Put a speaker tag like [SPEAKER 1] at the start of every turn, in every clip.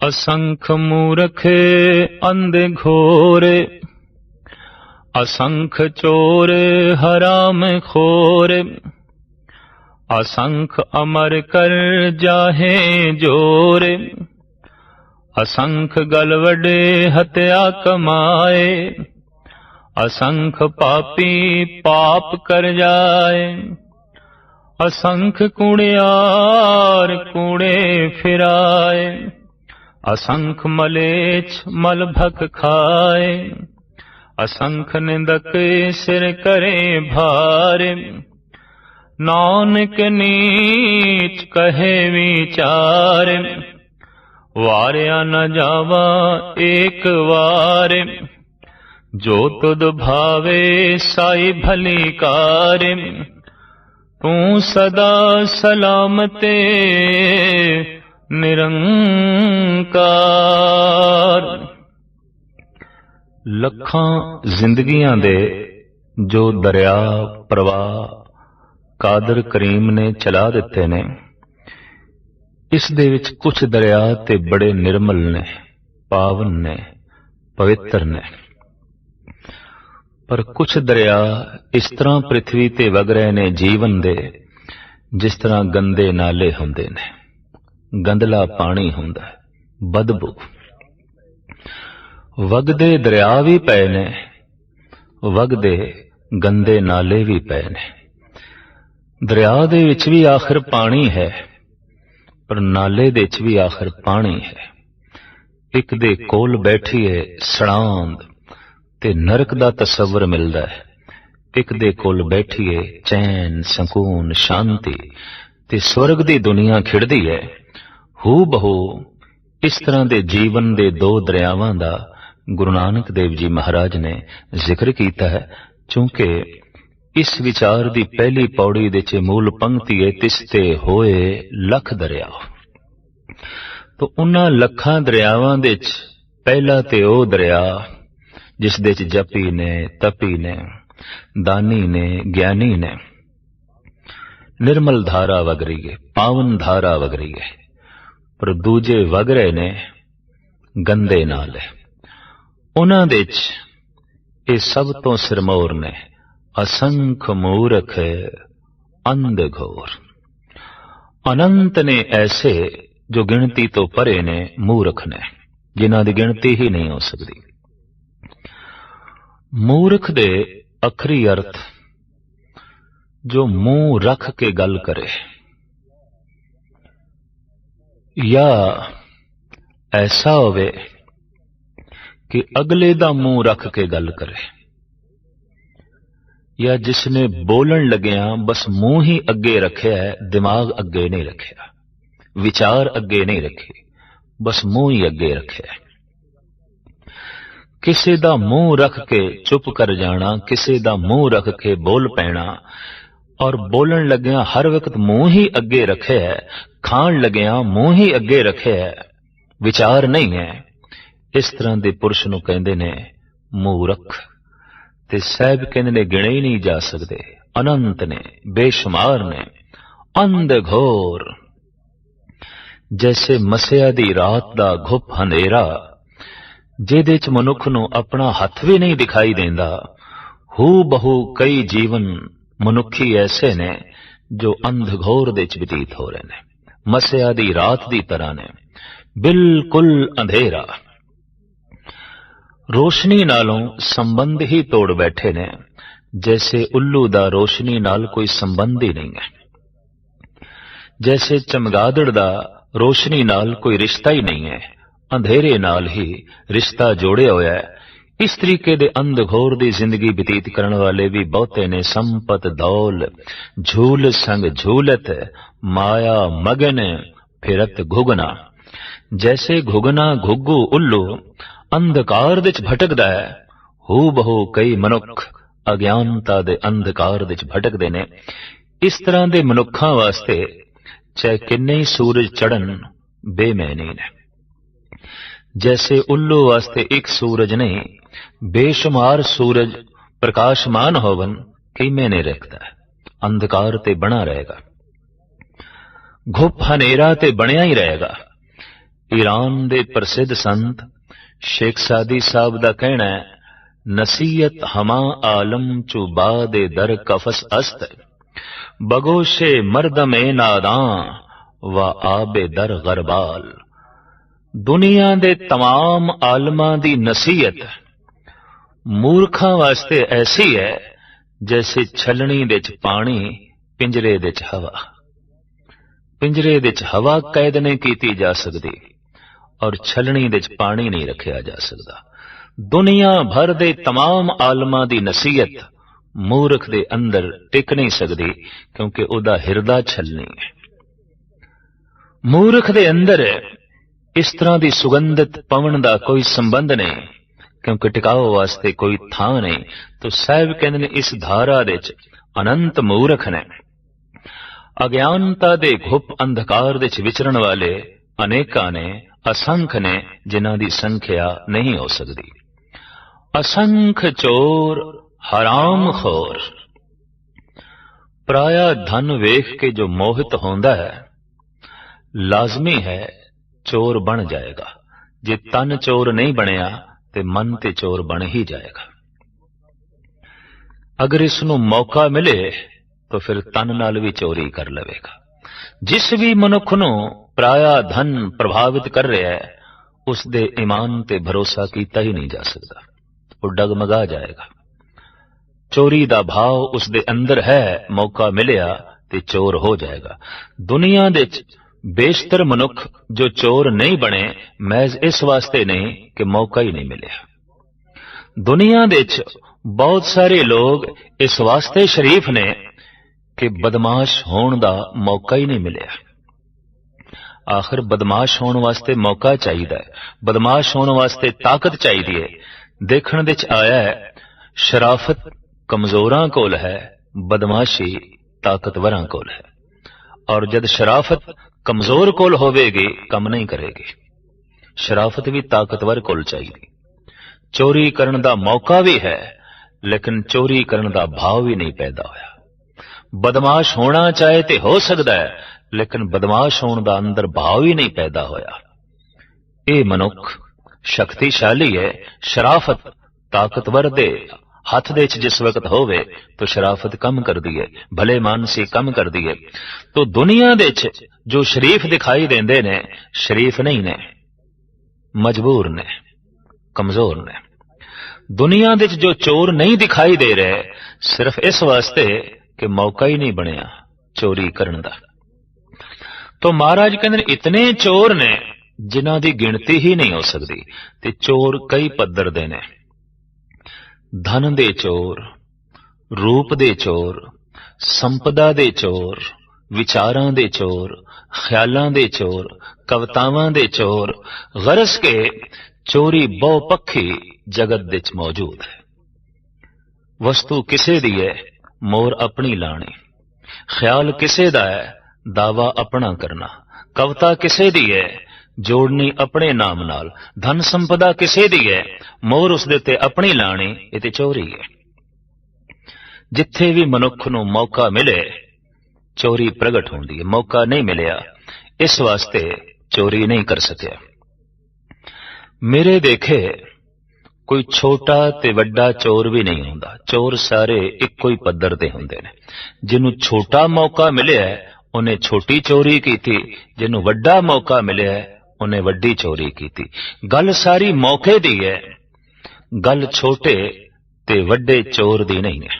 [SPEAKER 1] असंख मूरख अंध घोर, असंख चोर हराम खोर, असंख अमर कर जाहे जोर, असंख गल वडे हत्या कमाए, असंख पापी पाप कर जाए, असंख कूड़ियार कूड़े फिराए, असंख मलेच्छ मल भक खाए, असंख निंदक सिर करे भार, नानक नीच कहे विचार, वारिया न जावा एक वार, जो तुद भावे साई भली कार, तू सदा सलामते निरंकार। लखां जिंदगियां दे जो दरिया प्रवाह कादर करीम ने चला दिते ने, इस दे विच कुछ दरिया ते बड़े निर्मल ने, पावन ने, पवित्र ने, पर कुछ दरिया इस तरह पृथ्वी ते वग रहे ने जीवन दे, जिस तरह गंदे नाले हुंदे ने, गंदला पानी हुंदा है, बदबू। वगदे दरिया भी पए ने, वगदे गंदे नाले भी पए ने। दरिया दे विच भी आखिर पानी है, पर नाले दे विच भी आखिर पानी है। एक दे कोल बैठिए सड़ांद ते नरक दा तसव्वुर मिलदा है, एक दे कोल बैठिए चैन सकून शांति ते स्वर्ग दी दुनिया खिड़दी है। हू बहू इस तरह दे जीवन दे दो दरियावां दा गुरु नानक देव जी महाराज ने जिक्र कीता है। चूंकि इस विचार दी पहली पौड़ी दे च मूल पंक्ति है, तिसते होए लख दरिया। तो उन्हां लखां दरियावां दे च पहला ते ओ दरिया जिस दे च जपी ने, तपी ने, दानी ने, ज्ञानी ने, निर्मल धारा वग रही है, पावन धारा वग रही है। पर दूजे वग रहे ने गंदे नाल। उन्हां दे च ये सब तो सिरमौर ने असंख मूरख अंध घोर। अनंत ने ऐसे जो गिनती तो परे ने मूर्ख ने, जिन्हां दी गिनती ही नहीं हो सकती। मूर्ख दे अखरी अर्थ जो मुंह रख के गल करे, या ऐसा होवे कि अगले दा मुंह रख के गल करे, या जिसने बोलन लग्या बस मुंह ही अगे रखे है, दिमाग अगे नहीं रखा, विचार अगे नहीं रखे, बस मुंह ही अगे रखे है। किसी दा मुंह रख के चुप कर जाना, किसी दा मुंह रख के बोल पैना, और बोलन लग्या हर वक्त मुंह ही अगे रखे है, खान लग्या मुंह ही अगे रखे है, विचार नहीं है। इस तरह के पुरुष नूं कहंदे ने मूरख। ते साहब कहंदे ने गिणे ही नहीं जा सकते, अनंत ने, बेशुमार ने, अंध घोर। जैसे मसिया दी रात दा घुप हनेरा, जिहदे च मनुख नूं अपना हथ भी नहीं दिखाई देंदा, हू बहु कई जीवन मनुखी ऐसे ने जो अंधघोर दे च बतीत हो रहे ने, मसिया दी रात दी तरह ने, बिल्कुल अंधेरा। रोशनी नालों संबंध ही तोड़ बैठे ने, जैसे उल्लू दा रोशनी नाल कोई संबंध ही नहीं है, जैसे चमगादड़ दा रोशनी नाल कोई रिश्ता ही नहीं है, अंधेरे नाल ही रिश्ता जोड़िया होया है। इस तरीके दे अंधघोर दी जिंदगी बतीत करने वाले भी बहुते ने। संपत दौल झूल संग झूलत, माया मगन फिरत घुगना। जैसे घुगना घुग्गू उल्लू अंधकार दे च भटकदा है, हू बहु कई मनुख अज्ञानता दे अंधकार दे च भटकदे ने। इस तरह दे मनुखां वास्ते चाहे किन्ने ही सूरज चढ़न बेमैनी ने। जैसे उल्लू वास्ते एक सूरज नहीं, बेशुमार सूरज प्रकाशमान होवन किमें नहीं रखता है, अंधकार ते बना रहेगा, घुप हनेरा ते बनया ही रहेगा। ईरान दे प्रसिद्ध संत शेख सादी साहब दा कहना है, नसीहत हमा आलम चु बादे दर कफस अस्त, बगोशे मर्दमे नादां व आबे दर गरबाल। दुनिया दे तमाम आलमां दी नसीहत मूर्खां वास्ते ऐसी है जैसे छलनी दे च पानी, पिंजरे दे च हवा। पिंजरे दे च हवा कैद नहीं की जा सकती और छलनी दे च पानी नहीं रखा जा सकता। दुनिया भर दे तमाम आलमां दी नसीहत मूर्ख दे अंदर टिक नहीं सकती, क्योंकि उहदा हिरदा छलनी है। मूर्ख दे अंदर इस तरह की सुगंधित पवन का कोई संबंध नहीं, क्योंकि टिकाओ वास्ते कोई थां नहीं। तो साहब कहते ने इस धारा दे च अनंत मूर्ख ने। अज्ञानता दे घुप अंधकार दे च विचरण वाले अनेका ने, असंख्य ने, जिन्हां दी संख्या नहीं हो सकती। असंख्य चोर, हराम खोर। पराया धन वेख के जो मोहित होंदा है, लाजमी है चोर बन जाएगा। जे तन चोर नहीं बनया ते मन ते चोर बन ही जाएगा। अगर इसनों मौका मिले तो फिर तन नाल भी चोरी कर लवेगा। जिस भी मनुख नूं पराया धन प्रभावित कर रहा है, उसदे ईमान ते भरोसा कीता ही नहीं जा सकता, वो डगमगा जाएगा। चोरी दा भाव उसदे अंदर है, मौका मिलिया ते चोर हो जाएगा। दुनिया दे बेशतर मनुख जो चोर नहीं बने, महज इस वास्ते नहीं कि मौका ही नहीं मिलिया। दुनिया दे बहुत सारे लोग इस वास्ते शरीफ ने कि बदमाश होने दा मौका ही नहीं मिलिया। आखिर बदमाश होने वास्ते मौका चाहिए, बदमाश होने वास्ते ताकत चाहिए। देखने दे आया है, शराफत कमजोरां कोल है, बदमाशी ताकतवरां कोल है। और जब शराफत कमजोर कोल होवेगी, कम नहीं करेगी। शराफत भी ताकतवर कोल चाहिए। चोरी करने दा मौका भी है, लेकिन चोरी करने दा भाव भी नहीं पैदा होया। बदमाश होना चाहे तो हो सकता है, लेकिन बदमाश होने दा अंदर भाव ही नहीं पैदा होया। ये मनुख शक्तिशाली है। शराफत ताकतवर दे हाथ दे जिस वक्त होवे तो शराफत कम कर दी है, भले मानसी कम कर दी है। तो दुनिया दे जो शरीफ दिखाई देंदे ने, शरीफ नहीं ने, मजबूर ने, कमजोर ने। दुनिया दे जो चोर नहीं दिखाई दे रहे, सिर्फ इस वास्ते कि मौका ही नहीं बनया चोरी करने दा। तो महाराज कहते इतने चोर ने जिन्हां दी गिनती ही नहीं हो सकती। ते चोर कई पद्धर दे ने। धन दे चोर, रूप दे चोर, संपदा दे चोर, विचारां दे चोर, ख्यालां दे चोर, कवितावां दे चोर। गरज के चोरी बहुपक्षी जगत दे च मौजूद है। वस्तु किसे दी है, मोर अपनी लानी। ख्याल किसे दा है, दावा अपना करना। कविता किसे दी है, जोड़नी अपने नाम नाल। धन संपदा किसे दी है, मोर उस दे ते अपनी लानी। ये ते चोरी है। जिथे भी मनुख नूं मौका मिले, चोरी प्रगट होंदी है। मौका नहीं मिलिया, इस वास्ते चोरी नहीं कर सकिया। मेरे देखे कोई छोटा ते वड्डा चोर भी नहीं होंदा। चोर सारे इक्को ही पद्धर ते हुंदे ने। जिन्हों छोटा मौका मिलिया है, उन्हें छोटी चोरी की थी। जिन्हों वड्डा मौका मिलिया है, उन्हें वड्डी चोरी की थी। गल सारी मौके दी है, गल छोटे ते वड्डे चोर दी नहीं है,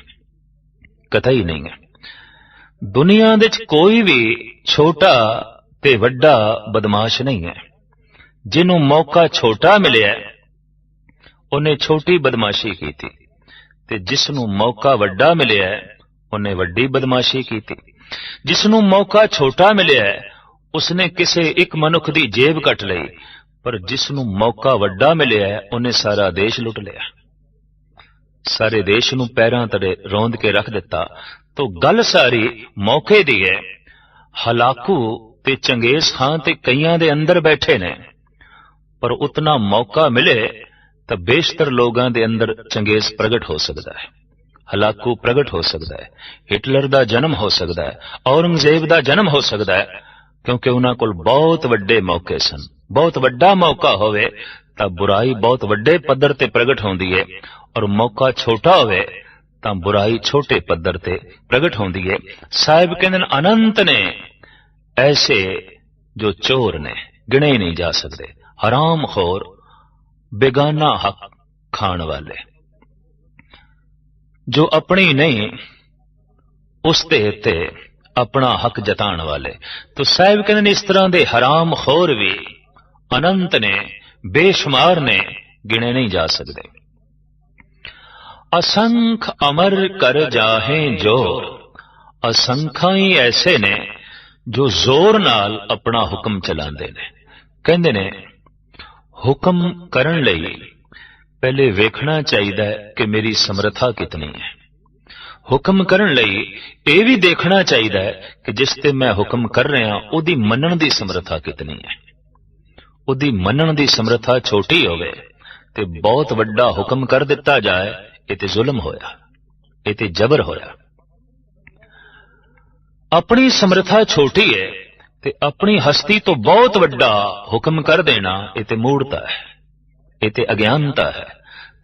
[SPEAKER 1] कतई नहीं है। दुनिया दे कोई भी छोटा ते वड्डा बदमाश नहीं है। जिन्हों मौका छोटा मिलिया, उन्हें छोटी बदमाशी की थी, ते जिसनों मौका वड्डा मिलिया, उन्हें वड्डी बदमाशी की थी। जिसनों मौका छोटा मिलिया, उसने किसे एक मनुख दी जेब कट लई, पर जिसनों मौका वड्डा मिलिया, उन्हें सारा देश लुट लिया। सारे देश नूं पैरां तले रौंद के रख दिता। तो गल सारी मौके दी है। हलाकू ते चंगेज खां ते कईयां दे अंदर बैठे ने, पर उतना मौका मिले तो बेशतर लोगों दे अंदर चंगेज प्रगट हो सकता है, हलाकू प्रगट हो सकता है, हिटलर दा जन्म हो सकता है, औरंगजेब दा जन्म हो सकता है, क्योंकि उन्हां कोल बहुत वड्डे मौके सन, बहुत वड्डा मौका होवे तां बुराई बहुत वड्डे पद्धर ते प्रगट होंदी है, और मौका छोटा होवे तां बुराई छोटे पद्धर ते प्रगट होंदी है। साहिब कहंदे ने अनंत ने ऐसे जो चोर ने, गिने ही नहीं जा सकते। हराम खोर, बेगाना हक खाण वाले, जो अपनी नहीं उसते ते अपना हक जताण वाले। तो साहिब कहंदे ने इस तरह दे हराम खोर भी अनंत ने, बेशुमार ने, गिने नहीं जा सकते। असंख अमर कर जाहे जोर, असंख्या ही ऐसे ने जो जोर नाल अपना हुक्म चलाते ने। कहंदे ने हुक्म करन लई पहले वेखना चाहिए कि मेरी समर्था कितनी है। हुक्म करन लई यह भी देखना चाहिए कि जिस ते मैं हुक्म कर रहा उहदी मनण दी समर्था कितनी है। उहदी मनण दी समर्था छोटी होवे ते बहुत वड्डा हुक्म कर दिता जाए, ये ते जुल्म होया, ये ते जबर होया। अपनी समर्था छोटी है ते अपनी हस्ती तो बहुत वड्डा हुक्म कर देना, ये ते मूढ़ता है, ये ते अज्ञानता है।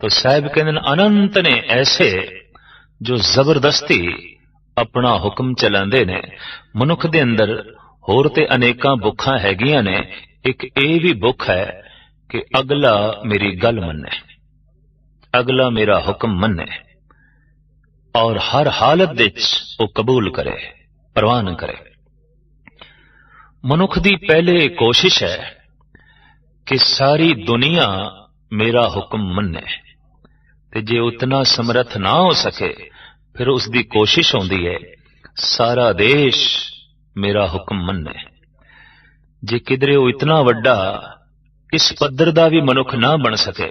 [SPEAKER 1] तो साहिब कहंदे ने अनंत ने ऐसे जो जबरदस्ती अपना हुक्म चलांदे ने। मनुख दे अंदर होर ते अनेकां भुखां हैगियां ने, एक ये भी भुख है कि अगला मेरी गल मन्ने, अगला मेरा हुक्म मन्ने और हर हालत विच वो कबूल करे, परवाह न करे। मनुख दी पहले कोशिश है कि सारी दुनिया मेरा हुक्म मन्ने, ते जे उतना समर्थ ना हो सके फिर उसकी कोशिश होंदी है सारा देश मेरा हुक्म मन्ने। जे किधरे वो इतना वड्डा इस पद्धर दा भी मनुख ना बन सके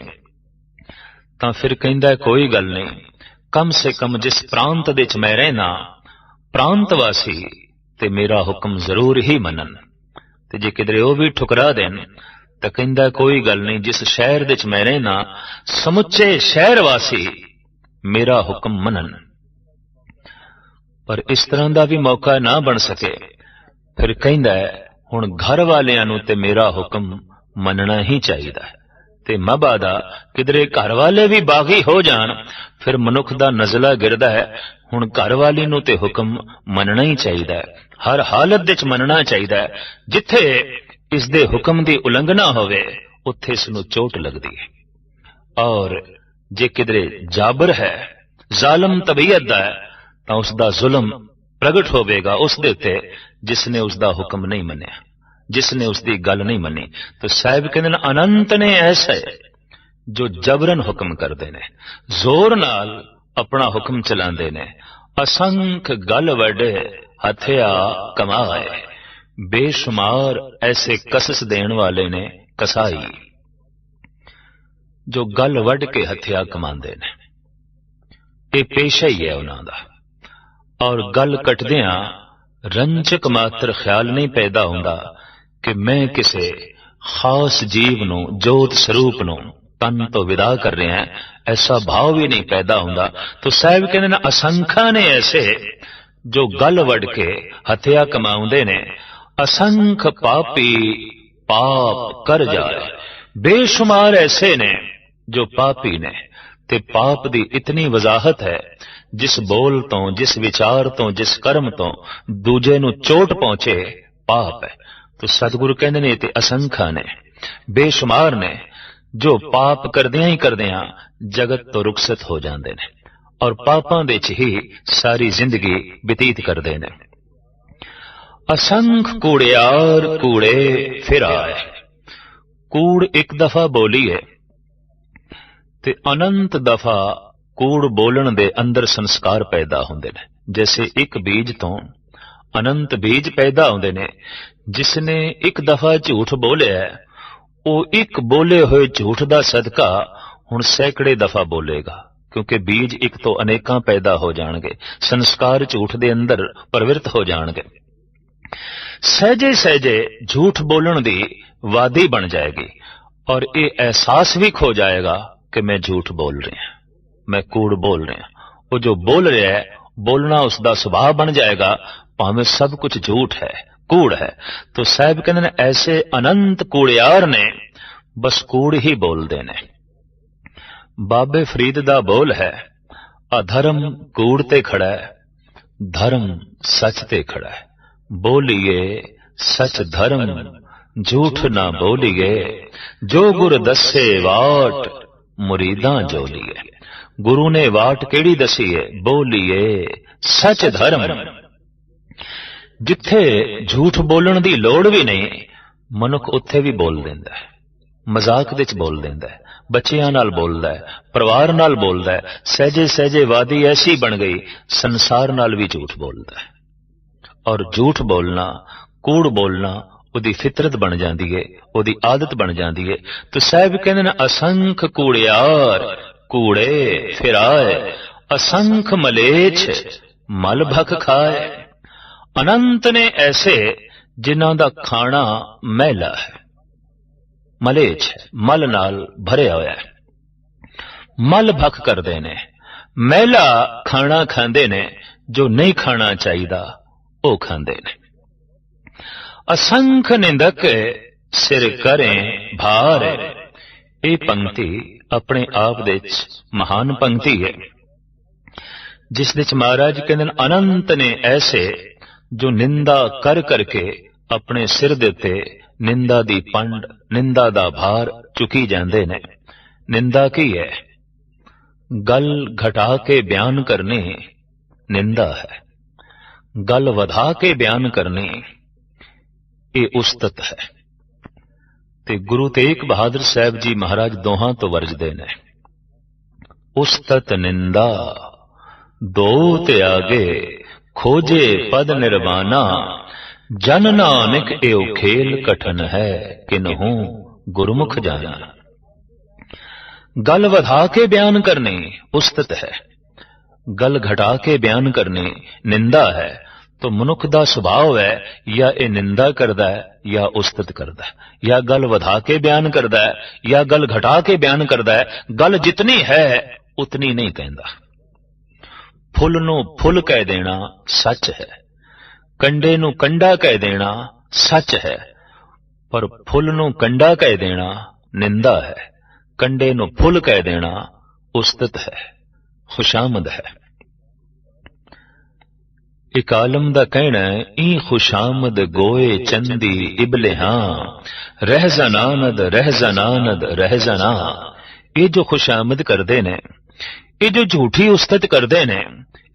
[SPEAKER 1] तां फिर कहंदा है कोई गल नहीं, कम से कम जिस प्रांत दे च मैं रहना प्रांत वासी ते मेरा हुक्म जरूर ही मनन। ते जे किधरे वो भी ठुकरा देन तो कहंदा कोई गल नहीं, जिस शहर दे च मैं रहना समुचे शहर वासी मेरा हुक्म मनन। पर इस तरह का भी मौका ना बन सके फिर कहंदा हुण घर वालियां नूं ते मेरा हुक्म मनना ही चाहिए। ते मबादा किधरे घर वाले भी बागी हो जान फिर मनुख दा नज़ला गिरदा है, हुण घर वाली नूं ते हुक्म मनना ही चाहिए, हर हालत विच मनना चाहिए। जिथे इस दे हुक्म दी उलंघना होवे उत्थे इस नूं चोट लगदी है। और जे किधरे जाबर है, जालम तबीयत दा है, तां उसदा जुल्म प्रगट होवेगा उस दे उत्ते जिसने उसदा हुक्म नहीं मन्निया, जिसने उसकी गल नहीं मनी। तो साहिब कहंदे ने अनंत ने ऐसे जो जबरन हुक्म करते ने, जोर नाल अपना हुक्म चलाते ने। असंख गल वडे हथिया कमाए, बेशुमार ऐसे कसस देण वाले ने कसाई, जो गल वड के हथिया कमांदे ने। ये पेशा ही है उन्हां दा। और गल कटदियां रंजक मात्र ख्याल नहीं पैदा हुंदा कि मैं किसी खास जीव नूं, जोत स्वरूप नूं तन तो विदा कर रहे हैं, ऐसा भाव भी नहीं पैदा हुंदा। तो साहिब कहंदे ने असंख्या ने ऐसे जो गल वड के हथिया कमाउंदे ने, असंख पापी पाप कर जाए, बेशुमार ऐसे ने जो पापी ने। ते पाप दी इतनी वजाहत है, जिस बोल तो, जिस विचार तो, जिस कर्म तो दूजे नूं चोट पहुंचे पाप है। तो सतगुरु कहंदे ने ते असंख्या ने, बेशुमार ने जो पाप करदियां ही करदियां जगत तो रुखसत हो जाते हैं और पापां दे च ही सारी जिंदगी बतीत करते हैं। असंख कूड़ियार कूड़े फिर आए, कूड़ एक दफा बोली है ते अनंत दफा कूड़ बोलन दे अंदर संस्कार पैदा होंदे ने। जैसे एक बीज तो अनंत बीज पैदा होंदे ने। जिसने एक दफा झूठ बोलिया है, वो एक बोले हुए झूठ दा सदका हुण सैकड़े दफा बोलेगा, क्योंकि बीज एक तो अनेकां पैदा हो जाणगे, संस्कार झूठ दे अंदर प्रवृत्त हो जाणगे। सहजे सहजे झूठ बोलन दी वादी बन जाएगी और ये एहसास भी खो जाएगा कि मैं झूठ बोल रहा, मैं कूड़ बोल रहा। वो जो बोल रहा है, बोलना उसका स्वभाव बन जाएगा, भावें सब कुछ झूठ है, कूड़ है। तो साहब कहते ने ऐसे अनंत कूड़ियार ने, बस कूड़ ही बोलते ने। बाबे फरीद दा बोल है, अधर्म कूड़ ते खड़ा है, धर्म सच ते खड़ा है। बोलिए सच धर्म, झूठ ना बोलिए, जो गुर दसे वाट मुरीदां जोलिए। गुरु ने वाट केड़ी दसी है? बोलिए सच धर्म। जिथे झूठ बोलण दी लोड़ भी नहीं, मनुख उत्थे भी बोल देंदा है। मजाक विच बोल देंदा है, बच्चियां नाल बोलदा है, परिवार नाल बोलदा है। सहजे सहजे वादी ऐसी बन गई, संसार नाल भी झूठ बोलदा है। और झूठ बोलना, कूड़ बोलना उदी फितरत बन जाती है, उदी आदत बन जाती है। तो साहब कहते हैं असंख कूड़ियार कूड़े फिराए, असंख मलेछ मल भख खाए। अनंत ने ऐसे जिन्हां दा खाना मैला है, मलेछ है, मल नाल भरिया होया है। मल भख करदे ने, मैला खाना खांदे ने, जो नहीं खाना चाहिदा वो खांदे ने। असंख निंदक सिर करें भार। ये पंक्ति अपने आप दे महान पंक्ति है, जिस विच महाराज कहते अनंत ने ऐसे जो निंदा कर करके अपने सिर दे ते निंदा दी पंड, निंदा दा भार चुकी जांदे ने। निंदा की है? गल घटा के बयान करनी निंदा है, गल वधा के बयान करनी ये उस्तत है। ते गुरु तेग बहादुर साहब जी महाराज दोहां तो वरजदे ने, उस्तत निंदा दो त्यागे खोजे पद निर्वाणा, जन नानक एओ खेल कठन है किन्हू गुरमुख जाना। गल वधा के बयान करनी उस्तत है, गल घटा के बयान करनी निंदा है। तो मनुख दा सुभाव है या ये निंदा करदा है या उस्तत करदा है, या गल वधा के बयान करदा है या गल घटा के बयान करदा है। गल जितनी है उतनी नहीं कहंदा। फुल नूं फुल कह देना सच है, कंडे नूं कंडा कह देना सच है, पर फुल नूं कंडा कह देना निंदा है, कंडे नूं फुल कह देना उस्तत है, खुशामद है। एक आलम दा कहना है, ई खुशामद गोए चंदी इबले हां, रह जनानद रह जनानद रह जना। ये जो खुशामद करदे ने, ये जो झूठी उस्तत करदे ने,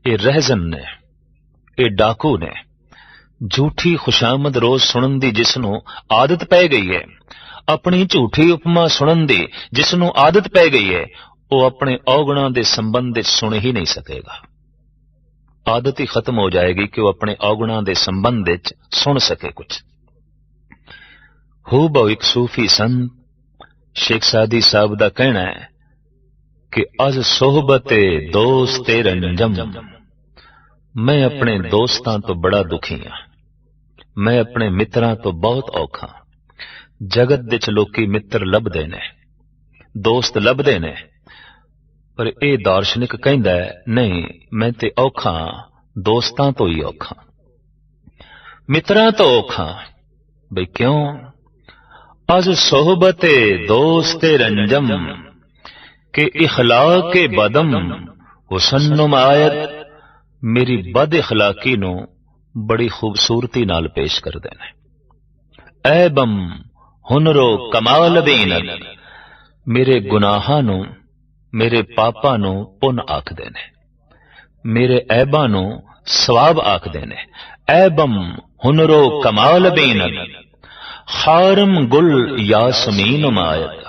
[SPEAKER 1] ये रहजन ने, ये डाकू ने। झूठी खुशामद रोज सुनन दी जिसनों आदत पै गई है, अपनी झूठी उपमा सुनन दी जिसनों आदत पै गई है, वो अपने औगणा दे संबंध विच सुन ही नहीं सकेगा। आदत ही खत्म हो जाएगी कि वो अपने औगुणा दे संबंध विच सुन सके कुछ। हूबहू एक सूफी संत शेख सादी साहब दा कहना है कि अज सोहबते दोस्ते रंजम, मैं अपने दोस्तां तो बड़ा दुखी हां, मैं अपने मित्रां तो बहुत औखा। जगत विच लोकी मित्र लभदे ने, दोस्त लभदे ने, पर यह दार्शनिक कहंदा है नहीं, मैं ते औखा दोस्तां तो ही औखा, मित्रां तो औखा। बई क्यों? अज सोहबते दोस्ते रंजम के इखलाके बदम हुसन नुमायत। मेरी बद इखलाकी नूं बड़ी खूबसूरती नाल पेश करदे ने। ऐबम हुनरो कमाल बीनत, मेरे गुनाहां नूं, मेरे पापां नूं पुन आखदे ने, मेरे ऐबां नूं सवाब आखदे ने। ऐबम हुनरो कमाल बीनत, खारम गुल यासमीन मायत,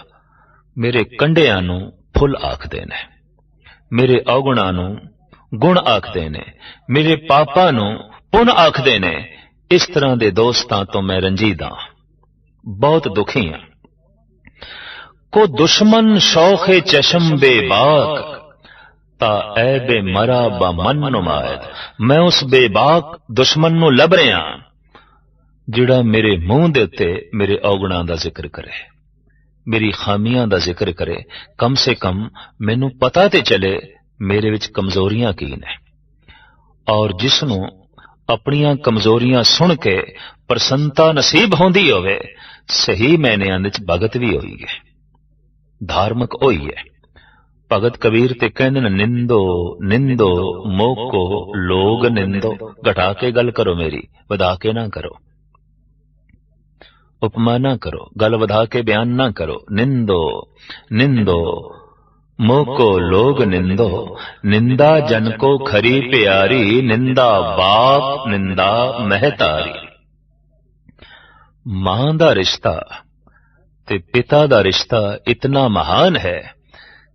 [SPEAKER 1] मेरे कंडियां नूं फुल आखदे ने, मेरे औगुणां नूं गुण आखदे ने, मेरे पापां नूं पुन आखदे ने। इस तरह दे दोस्तां तो मैं रंजीदा, बहुत दुखी हां। को दुश्मन शौखे चशम बेबाक, ता ऐबे मरा बमन नुमायत। मैं उस बेबाक दुश्मन नूं लभ रहा जिहड़ा मेरे मुंह दे उत्ते मेरे औगुणां दा जिक्र करे, मेरी खामियां दा जिक्र करे। कम से कम मैनू पता ते चले मेरे विच कमजोरियां की ने। और जिसनों ਆਪਣੀਆਂ ਕਮਜ਼ੋਰੀਆਂ ਸੁਣ ਕੇ ਪ੍ਰਸੰਨਤਾ ਨਸੀਬ ਹੁੰਦੀ ਹੋਵੇ, ਸਹੀ ਮੈਨਿਆਂ ਵਿੱਚ ਭਗਤ ਵੀ ਹੋਈ ਹੈ, ਧਾਰਮਿਕ ਹੋਈ ਹੈ। ਭਗਤ ਕਬੀਰ ਤੇ ਕਹਿੰਦੇ ਨੇ, ਨਿੰਦੋ ਨਿੰਦੋ ਮੋਕੋ ਲੋਗ ਨਿੰਦੋ। ਘਟਾ ਕੇ ਗੱਲ ਕਰੋ ਮੇਰੀ, ਵਧਾ ਕੇ ਨਾ ਕਰੋ, ਉਪਮਾ ਨਾ ਕਰੋ, ਗੱਲ ਵਧਾ ਕੇ ਬਿਆਨ ਨਾ ਕਰੋ। ਨਿੰਦੋ ਨਿੰਦੋ मोको लोग निंदो, निंदा जन को खरी प्यारी, निंदा बाप निंदा महतारी। मां दा रिश्ता ते पिता दा रिश्ता इतना महान है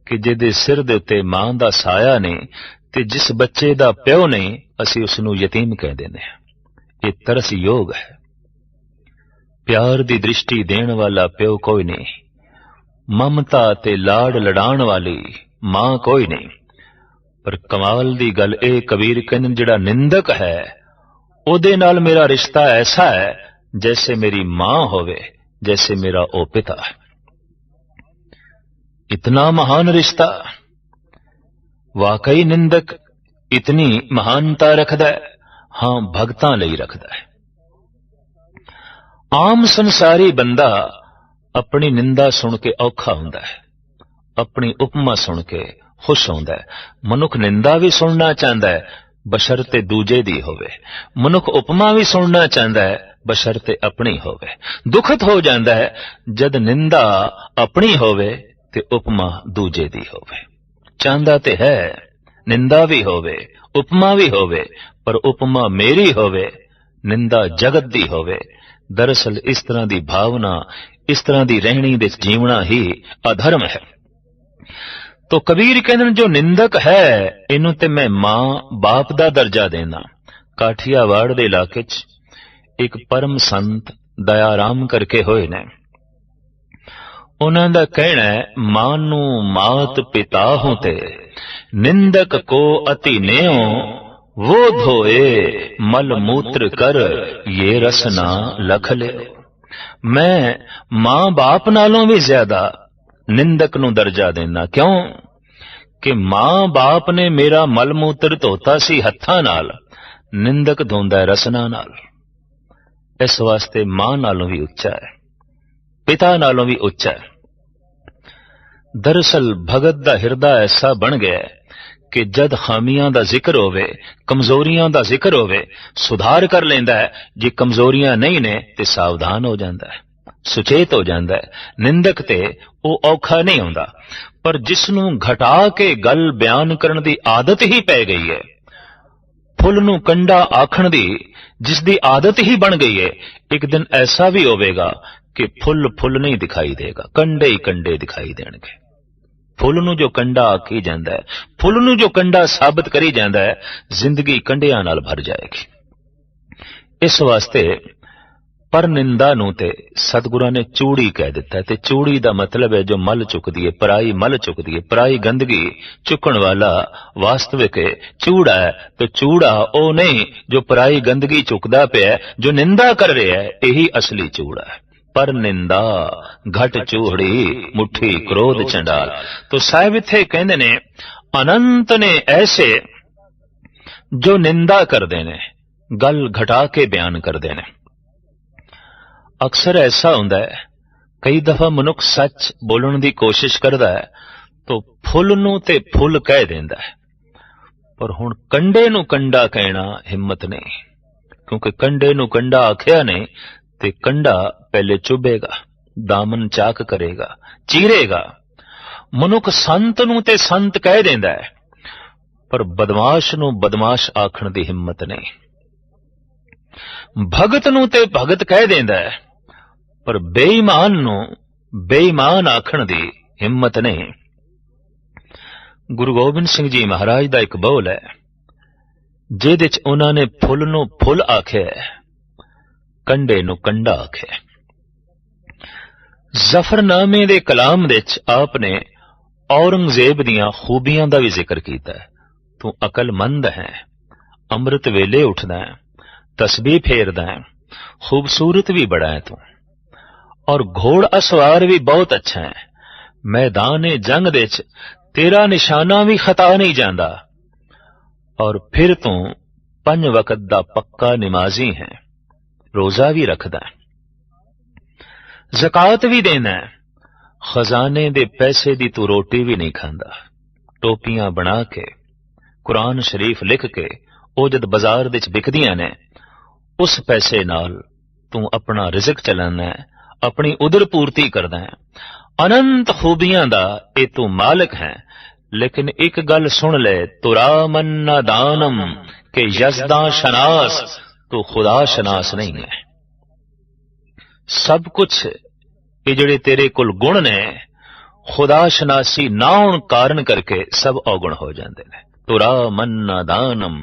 [SPEAKER 1] कि जिहदे सिर दे उत्ते मां दा साया नहीं ते जिस बच्चे दा प्यो नहीं, असी उसनू यतीम कह देने। ये तरस योग है। प्यार दी दृष्टि देण वाला प्यो कोई नहीं, ममता ते लाड़ लड़ाण वाली मां कोई नहीं। पर कमाल दी गल ए कबीर कहंदे जिहड़ा निंदक है ओदे नाल मेरा रिश्ता ऐसा है जैसे मेरी मां होवे, जैसे मेरा ओ पिता है। इतना महान रिश्ता। वाकई निंदक इतनी महानता रखदा है? हां, भगतां लई रखदा है। आम संसारी बंदा अपनी निंदा सुन के औखा हुंदा है, अपनी उपमा सुन के खुश होंदा है। मनुख निंदा भी सुनना चाहता है बशर्ते दूजे दी होवे, मनुख उपमा भी सुनना चाहता है बशर्ते अपनी होवे। दुखत हो जाता है जद निंदा अपनी होवे ते उपमा दूजे दी होवे। चाहता ते है निंदा भी होवे, उपमा भी होवे, पर उपमा मेरी होवे, निंदा जगत दी होवे। दरअसल इस तरह की भावना, इस तरह की रहनी दे जीवना ही अधर्म है। तो कबीर कहते जो निंदक है इनू ते मैं मां बाप दा दर्जा देना। काठियावाड़ दे इलाके च एक परम संत दयाराम करके होए ने। उन्हां दा कहना है, मां नू मात पिता हों ते निंदक को अति नेओ, वो धोए मल मूत्र कर ये रसना लख ले। मैं मां बाप नालों भी ज्यादा निंदक नू दर्जा देना। क्यों कि मां बाप ने मेरा मल मूत्र धोता सी हत्थां नाल, निंदक धोंदा है रसना नाल। इस वास्ते मां नालों भी उच्चा है, पिता नालों भी उच्चा है। दरअसल भगत दा हिरदा ऐसा बन गया है कि जद खामियां दा जिक्र होवे, कमजोरियां दा जिक्र होवे, सुधार कर लेंदा है। जे कमजोरियां नहीं ने ते सावधान हो जाता है, सुचेत हो जाता है। निंदक ते वो औखा नहीं होंदा, पर जिसनू घटा के गल बयान करन दी आदत ही पै गई है, फुल नू कंडा आखण दी जिसदी आदत ही बन गई है, एक दिन ऐसा भी होवेगा कि फुल फुल नहीं दिखाई देगा, कंडे ही कंडे दिखाई देणगे। फुल नू जो कंडा आखी जांदा है, फुल नू जो कंडा साबित करी जांदा है, जिंदगी कंडियां नाल भर जाएगी। इस वास्ते पर निंदा नू ते सतगुरां ने चूड़ी कह दिता है। ते चूड़ी दा मतलब है जो मल चुकदी है, पराई मल चुकदी है, पराई गंदगी चुकण वाला वास्तविक चूड़ा है। तो चूड़ा ओ नहीं जो पराई गंदगी चुकदा पिया, जो निंदा कर रहा है, यही असली चूड़ा है। पर निंदा घट चूहड़ी मुट्ठी क्रोध चंडाल। तो साहिब इत्थे कहंदे ने, अनंत ने ऐसे जो निंदा करदे ने, गल घटा के बयान करदे ने। अक्सर ऐसा हुंदा है, कई दफा मनुख सच बोलण दी कोशिश करदा है तो फुल नू ते फुल कह देंदा है, पर हुण कंडे नू कंडा कहना हिम्मत नहीं, क्योंकि कंडे नू कंडा आखिया नहीं ते कंडा पहले चुभेगा, दामन चाक करेगा, चीरेगा। मनुख संत नू ते संत कह देंदा है, पर बदमाश नू बदमाश आखण दी हिम्मत नहीं। भगत नू ते भगत कह देंदा है, पर बेईमान नू बेईमान आखण दी हिम्मत नहीं। गुरु गोबिंद सिंह जी महाराज दा एक बौल है जिहदे च उन्हां ने फुल नू फुल आख्या, कंडे नू कंडा आख्या। जफरनामे दे कलाम दे च आपने औरंगजेब दियां खूबियां दा भी जिक्र कीता है। तू अकलमंद है, अमृत वेले उठदा है, तस्बीह फेरदा है, खूबसूरत भी बड़ा है तू, और घोड़ असवार भी बहुत अच्छा है। मैदान जंग दे च तेरा निशाना भी खता नहीं जांदा, और फिर तू 5 वक्त दा पक्का नमाजी है, रोजा भी रखदा है, ज़कात भी देना है, खजाने दे पैसे दी तू रोटी भी नहीं खांदा। टोपियां बना के कुरान शरीफ लिख के ਉਹ जद बाजार विच विकदियां ने, उस पैसे नाल तू अपना रिज़क चलाना है, अपनी उदर पूर्ति करदा है। अनंत खूबियां दा ए तू मालिक है। लेकिन एक गल सुन ले, तुरा मन्ना दानम के यज़दा शनास, तू खुदा शनास नहीं है। सब कुछ ये जिहड़े तेरे कोल गुण ने, खुदा शनासी ना होण कारण करके सब औगुण हो जाते हैं। तुरा मन्ना दानम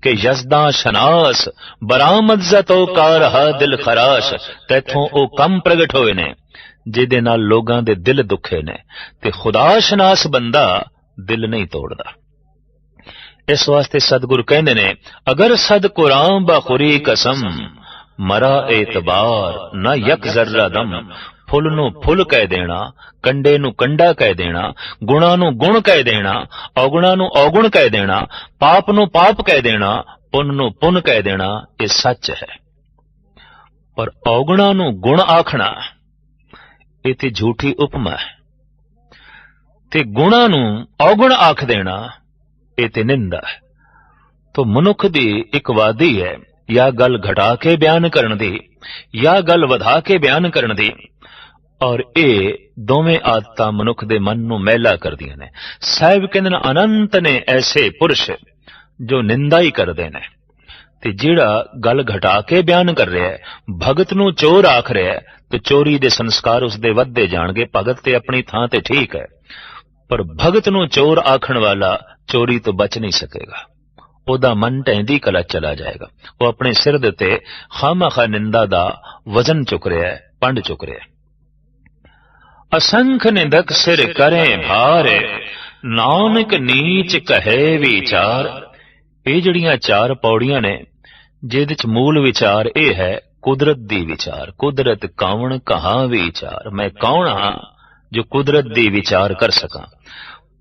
[SPEAKER 1] के यज़दा शनास, बरामद जतो कार हा दिल खराश, तैथों ओ कम प्रगट होए ने जिहदे नाल लोगां दे दिल दुखे ने, ते खुदा शनास बंदा दिल नहीं तोड़दा। इस वास्ते सतगुरु कहंदे ने, अगर सद कुरान बखुरी कसम, मरा एतबार न यक जर्रा दम। फुल नू फुल कह देना, कंडे नू कंडा कह देना, गुणा नू गुण कह देना, औगुणा नू औगुण कह देना, पाप नू पाप कह देना, पुन नू पुन कह देना, ये सच है। पर औगुणा नू गुण आखना ये ते झूठी उपमा है, ते गुणा नू औगुण आख देना ये ते निंदा है। तो मनुख दी एक वादी है, या गल घटा के बयान करन दी, या गल वधा के बयान करन दी, और ये दोवें आदतां मनुख दे मन नू मैला करदियां ने। साहिब कहंदे ने, अनंत ने ऐसे पुरुष जो निंदा ही करदे ने, ते जिहड़ा गल घटा के बयान कर रहा है, भगत नू चोर आख रहा है, तो चोरी दे संस्कार उसदे वधदे जाणगे। भगत ते अपनी थां ते ठीक है, पर भगत नू चोर आखण वाला चोरी तो बच नहीं सकेगा। ओदा मन ढैंदी कला चला जाएगा। वो अपने सिर दे ते खामखा निंदा दा वजन चुक रहा है, पंड चुक रहा है। असंख निंदक सिर करें भार, नानक नीच कहे विचार। ये जड़ियां 4 पौड़ियां ने, जिहदे च मूल विचार ये है कुदरत दी विचार। कुदरत कौन कहा विचार, मैं कौन हाँ जो कुदरत दी विचार कर सका।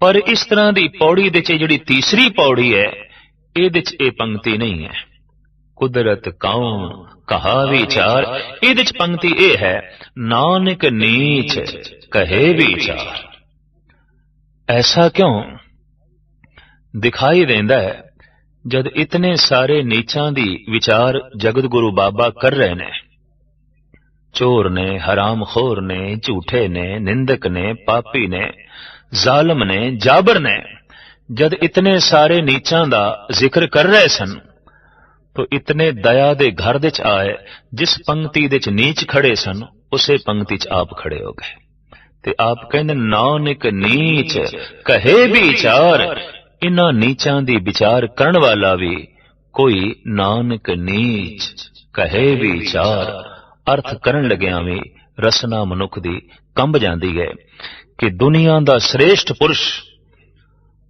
[SPEAKER 1] पर इस तरह दी पौड़ी दे च जिहड़ी तीसरी पौड़ी है, ਇਹਦੇ ਚ ਇਹ पंक्ति नहीं है, कुदरत कौन कहा विचार। ਇਹਦੇ ਚ पंक्ति ਇਹ है, नानक नीच कहे विचार। ऐसा क्यों दिखाई देंदा है जद इतने सारे नीचां दी विचार जगत गुरु बाबा कर रहे ने। चोर ने, हराम खोर ने, झूठे ने, निंदक ने, पापी ने, जालिम ने, जाबर ने, जद इतने सारे नीचां दा जिक्र कर रहे सन, तो इतने दया दे घर दे च आए, जिस पंक्ति दे च नीच खड़े सन, उसे पंक्ति च आप खड़े हो गए। ते आप कहंदे, नानक नीच कहे विचार। इन्हां नीचां दी विचार करन वाला भी कोई नानक नीच कहे विचार। अर्थ करन लग्यां भी रसना मनुख दी कंब जांदी है कि दुनिया दा श्रेष्ठ पुरुष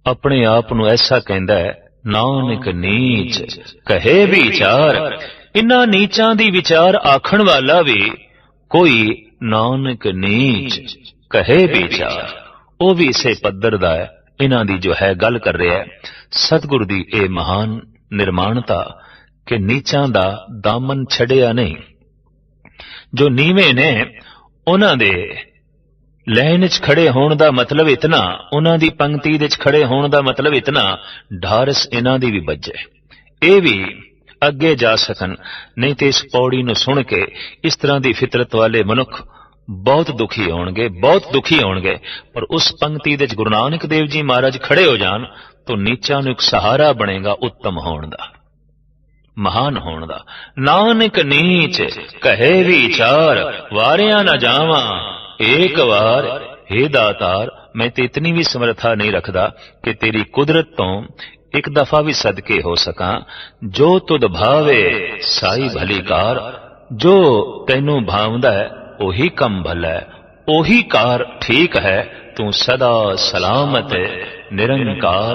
[SPEAKER 1] अपने आप नू ऐसा कहंदा है, नानक नीच कहे विचार। इन्हां नीचां दी विचार आखण वाला भी कोई नानक नीच कहे विचार। वो भी इसे पद्धर दा है, इन्हां दी जो है गल कर रहा है। सतगुरु दी ए महान निर्माणता कि नीचां दा दामन छड़िया नहीं। जो नीवे ने उन्हां दे लैन च खड़े होने का मतलब इतना, उन्हां दी पंक्ति दे च खड़े होने का मतलब इतना, ढारस इन्हां दी भी बजे, ये भी अगे जा सकन। नहीं तो इस पौड़ी नू सुन के इस तरह की फितरत वाले मनुख बहुत दुखी होणगे, बहुत दुखी होणगे। पर उस पंक्ति दे च गुरु नानक देव जी महाराज खड़े हो जान, तो नीचा नू एक सहारा बनेगा उत्तम होण दा, महान होण दा। नानक नीच कहे विचार, वारिया न जावा एक बार, हे दातार मैं तो इतनी भी समर्था नहीं रखदा कि तेरी कुदरत तो एक दफा भी सदके हो सका। जो तुद भावे साई भलीकार, जो तैनू भावदा है ओही कम भला है, ओही कार ठीक है। तू सदा सलामत निरंकार